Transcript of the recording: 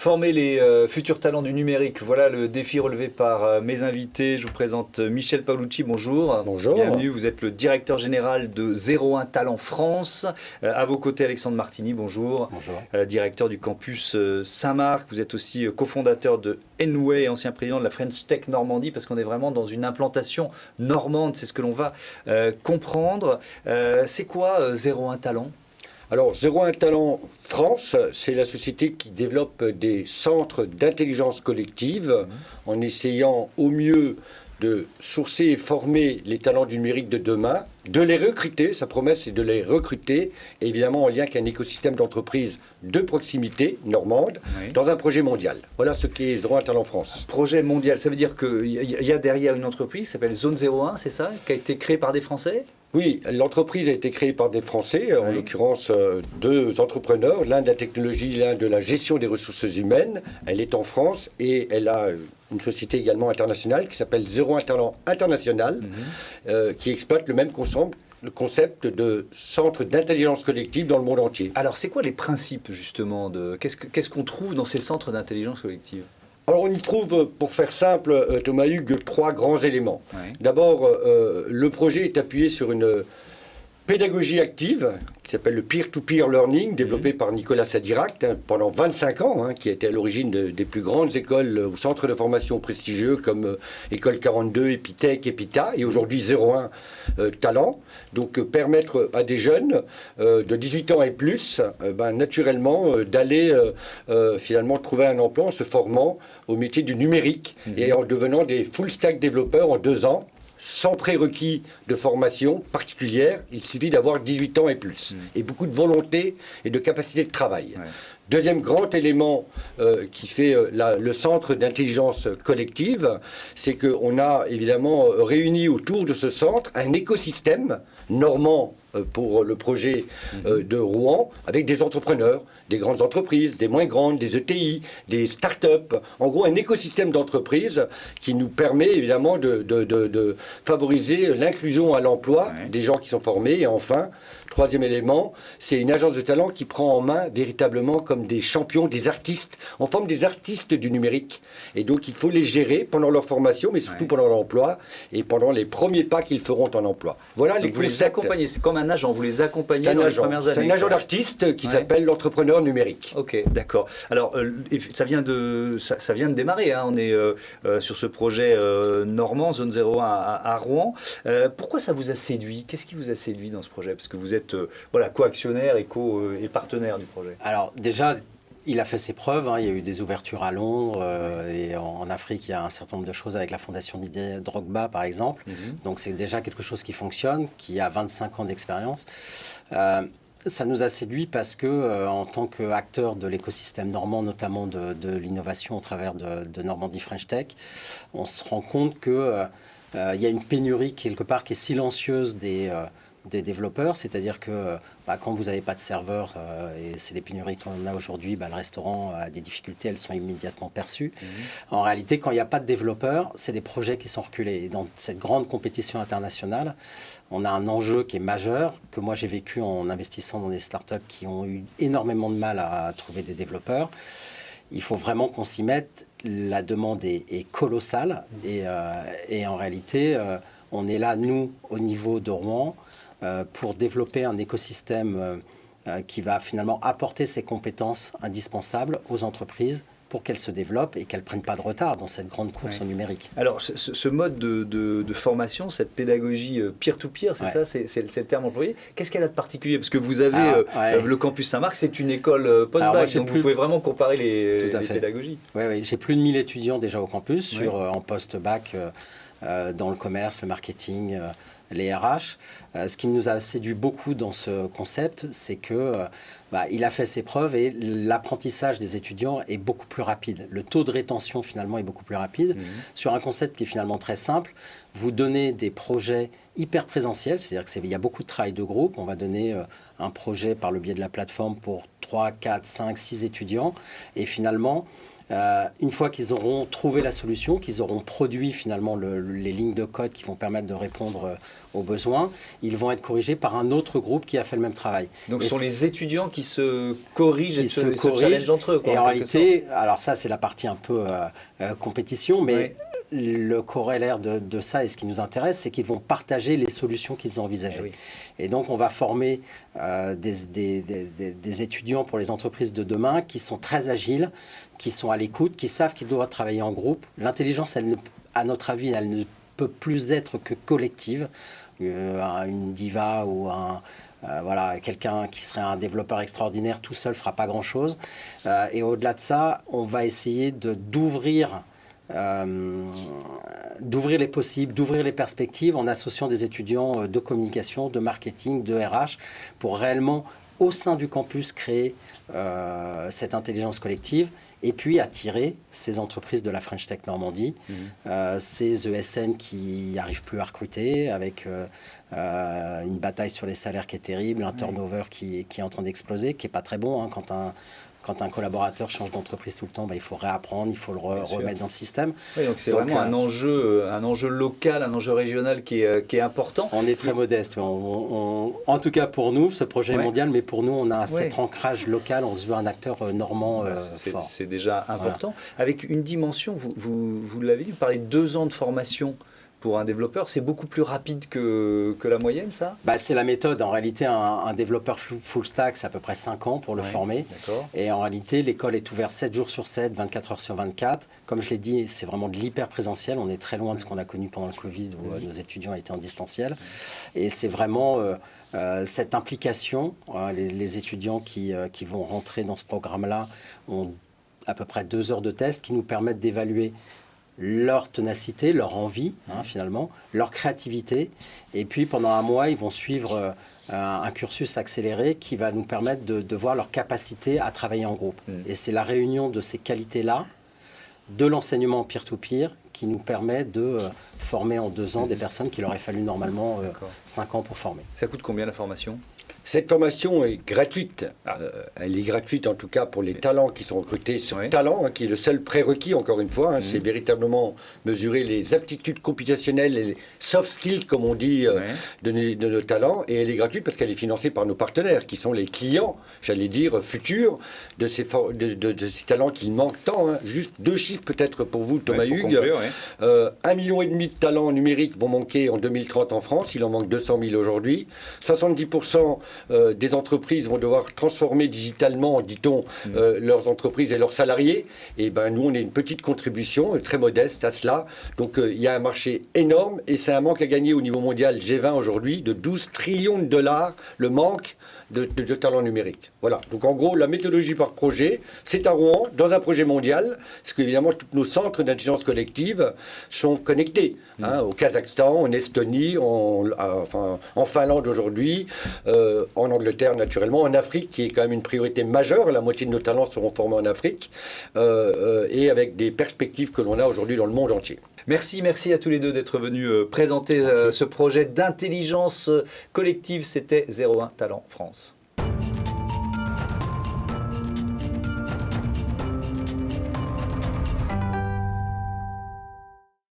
Former les futurs talents du numérique, voilà le défi relevé par mes invités. Je vous présente Michel Paolucci, bonjour. Bonjour. Bienvenue, vous êtes le directeur général de 01 Talent France. À vos côtés, Alexandre Martini, bonjour. Bonjour. Directeur du campus Saint-Marc. Vous êtes aussi cofondateur de Enway et ancien président de la French Tech Normandie, parce qu'on est vraiment dans une implantation normande, c'est ce que l'on va comprendre. C'est quoi 01 Talent ? Alors, 01 Talent France, c'est la société qui développe des centres d'intelligence collective en essayant au mieux de sourcer et former les talents du numérique de demain, de les recruter, sa promesse c'est de les recruter, évidemment en lien avec un écosystème d'entreprises de proximité normande, dans un projet mondial. Voilà ce qu'est 01 Talent France. Projet mondial, ça veut dire qu'il y a derrière une entreprise qui s'appelle Zone 01, c'est ça, qui a été créée par des Français ? Oui, l'entreprise a été créée par des Français, en l'occurrence deux entrepreneurs, l'un de la technologie, l'un de la gestion des ressources humaines. Elle est en France et elle a une société également internationale qui s'appelle 01 Talent International, qui exploite le même concept de centre d'intelligence collective dans le monde entier. Alors, c'est quoi les principes, justement, qu'est-ce qu'on trouve dans ces centres d'intelligence collective ? Alors on y trouve, pour faire simple, Thomas Hugues, trois grands éléments. D'abord, le projet est appuyé sur une pédagogie active qui s'appelle le peer-to-peer learning, développé par Nicolas Sadirac pendant 25 ans, qui a été à l'origine des plus grandes écoles ou centres de formation prestigieux comme École 42, Epitech, Epita, et aujourd'hui 01 Talent. Donc permettre à des jeunes de 18 ans et plus, naturellement, d'aller finalement trouver un emploi en se formant au métier du numérique et en devenant des full-stack développeurs en 2 ans. Sans prérequis de formation particulière, il suffit d'avoir 18 ans et plus. Et beaucoup de volonté et de capacité de travail. Deuxième grand élément qui fait le centre d'intelligence collective, c'est qu'on a évidemment réuni autour de ce centre un écosystème normand pour le projet de Rouen, avec des entrepreneurs, des grandes entreprises, des moins grandes, des ETI, des start-up. En gros, un écosystème d'entreprises qui nous permet évidemment de favoriser l'inclusion à l'emploi des gens qui sont formés. Et enfin, troisième élément, c'est une agence de talent qui prend en main véritablement comme des champions, des artistes. On forme des artistes du numérique. Et donc, il faut les gérer pendant leur formation, mais surtout pendant l'emploi et pendant les premiers pas qu'ils feront en emploi. Voilà les concepts. Vous les accompagnez, c'est comme un agent, vous les accompagnez dans les premières années. C'est un agent d'artiste qui s'appelle l'entrepreneur numérique. Ok, d'accord. Alors, ça vient de démarrer, on est sur ce projet normand, Zone 01 à Rouen. Pourquoi ça vous a séduit ? Qu'est-ce qui vous a séduit dans ce projet ? Parce que vous êtes co-actionnaire et partenaire du projet. Alors déjà, il a fait ses preuves, il y a eu des ouvertures à Londres et en Afrique, il y a un certain nombre de choses avec la fondation Didier Drogba, par exemple. Donc c'est déjà quelque chose qui fonctionne, qui a 25 ans d'expérience. Ça nous a séduit parce que, en tant qu'acteur de l'écosystème normand, notamment de l'innovation au travers de Normandie French Tech, on se rend compte qu'il y a une pénurie quelque part qui est silencieuse des développeurs, c'est-à-dire que quand vous n'avez pas de serveur, et c'est les pénuries qu'on a aujourd'hui, le restaurant a des difficultés, elles sont immédiatement perçues. En réalité, quand il n'y a pas de développeurs, c'est des projets qui sont reculés. Et dans cette grande compétition internationale, on a un enjeu qui est majeur, que moi j'ai vécu en investissant dans des startups qui ont eu énormément de mal à trouver des développeurs. Il faut vraiment qu'on s'y mette. La demande est colossale et en réalité, on est là, nous, au niveau de Rouen, pour développer un écosystème qui va finalement apporter ces compétences indispensables aux entreprises pour qu'elles se développent et qu'elles ne prennent pas de retard dans cette grande course au numérique. Alors, ce mode de formation, cette pédagogie peer-to-peer, c'est ça, c'est le terme employé. Qu'est-ce qu'elle a de particulier ? Parce que vous avez le campus Saint-Marc, c'est une école post-bac, donc vous pouvez vraiment comparer les pédagogies. Oui, j'ai plus de 1000 étudiants déjà au campus, en post-bac, dans le commerce, le marketing, les RH. Ce qui nous a séduit beaucoup dans ce concept, c'est que il a fait ses preuves et l'apprentissage des étudiants est beaucoup plus rapide. Le taux de rétention finalement est beaucoup plus rapide sur un concept qui est finalement très simple. Vous donnez des projets hyper présentiels, c'est-à-dire qu'il y a beaucoup de travail de groupe. On va donner un projet par le biais de la plateforme pour 3, 4, 5, 6 étudiants et finalement Une fois qu'ils auront trouvé la solution, qu'ils auront produit finalement les lignes de code qui vont permettre de répondre aux besoins, ils vont être corrigés par un autre groupe qui a fait le même travail. Donc ce sont les étudiants qui se corrigent et se challengent entre eux. Et en réalité, alors ça c'est la partie un peu compétition, mais le corollaire de ça et ce qui nous intéresse, c'est qu'ils vont partager les solutions qu'ils ont envisagées. Oui. Et donc on va former des étudiants pour les entreprises de demain qui sont très agiles, qui sont à l'écoute, qui savent qu'ils doivent travailler en groupe. L'intelligence, à notre avis, elle ne peut plus être que collective. Une diva ou voilà, quelqu'un qui serait un développeur extraordinaire tout seul ne fera pas grand-chose. Et au-delà de ça, on va essayer d'ouvrir les possibles, d'ouvrir les perspectives en associant des étudiants de communication, de marketing, de RH, pour réellement, au sein du campus, créer cette intelligence collective et puis attirer ces entreprises de la French Tech Normandie, ces ESN qui n'arrivent plus à recruter, avec une bataille sur les salaires qui est terrible, un turnover qui est en train d'exploser, qui n'est pas très bon hein, quand un collaborateur change d'entreprise tout le temps, il faut réapprendre, il faut le remettre dans le système. Oui, donc c'est vraiment un enjeu local, un enjeu régional qui est important. On est très modeste. En tout cas pour nous, ce projet est mondial, mais pour nous, on a cet ancrage local, on se veut un acteur normand fort. C'est déjà important. Voilà. Avec une dimension, vous l'avez dit, vous parlez de 2 ans de formation. Pour un développeur, c'est beaucoup plus rapide que la moyenne, ça ? C'est la méthode. En réalité, un développeur full stack, c'est à peu près 5 ans pour le former. Et en réalité, l'école est ouverte 7 jours sur 7, 24 heures sur 24. Comme je l'ai dit, c'est vraiment de l'hyper présentiel. On est très loin de ce qu'on a connu pendant le Covid, où nos étudiants étaient en distanciel. Et c'est vraiment cette implication. Les étudiants qui vont rentrer dans ce programme-là ont à peu près 2 heures de test qui nous permettent d'évaluer leur ténacité, leur envie, finalement, leur créativité. Et puis, pendant un mois, ils vont suivre un cursus accéléré qui va nous permettre de voir leur capacité à travailler en groupe. Et c'est la réunion de ces qualités-là, de l'enseignement peer-to-peer, qui nous permet de former en 2 ans des personnes qu'il aurait fallu normalement 5 ans pour former. Ça coûte combien la formation ? Cette formation est gratuite. Elle est gratuite en tout cas pour les talents qui sont recrutés sur talent, qui est le seul prérequis, encore une fois. C'est véritablement mesurer les aptitudes computationnelles et les soft skills, comme on dit, de nos talents. Et elle est gratuite parce qu'elle est financée par nos partenaires, qui sont les clients, j'allais dire, futurs de ces talents qui manquent tant. Juste 2 chiffres peut-être pour vous, Thomas Hugues. 1,5 million de talents numériques vont manquer en 2030 en France. Il en manque 200 000 aujourd'hui. 70% des entreprises vont devoir transformer digitalement, dit-on, leurs entreprises et leurs salariés. Et nous, on est une petite contribution, très modeste à cela. Donc, il y a un marché énorme et c'est un manque à gagner au niveau mondial G20 aujourd'hui de 12 trillions de dollars, le manque de talents numériques. Voilà. Donc, en gros, la méthodologie par projet, c'est à Rouen, dans un projet mondial, parce qu'évidemment, tous nos centres d'intelligence collective sont connectés. Au Kazakhstan, en Estonie, en Finlande aujourd'hui, en Angleterre naturellement, en Afrique qui est quand même une priorité majeure, la moitié de nos talents seront formés en Afrique, et avec des perspectives que l'on a aujourd'hui dans le monde entier. Merci à tous les deux d'être venus présenter ce projet d'intelligence collective, c'était 01 Talent France.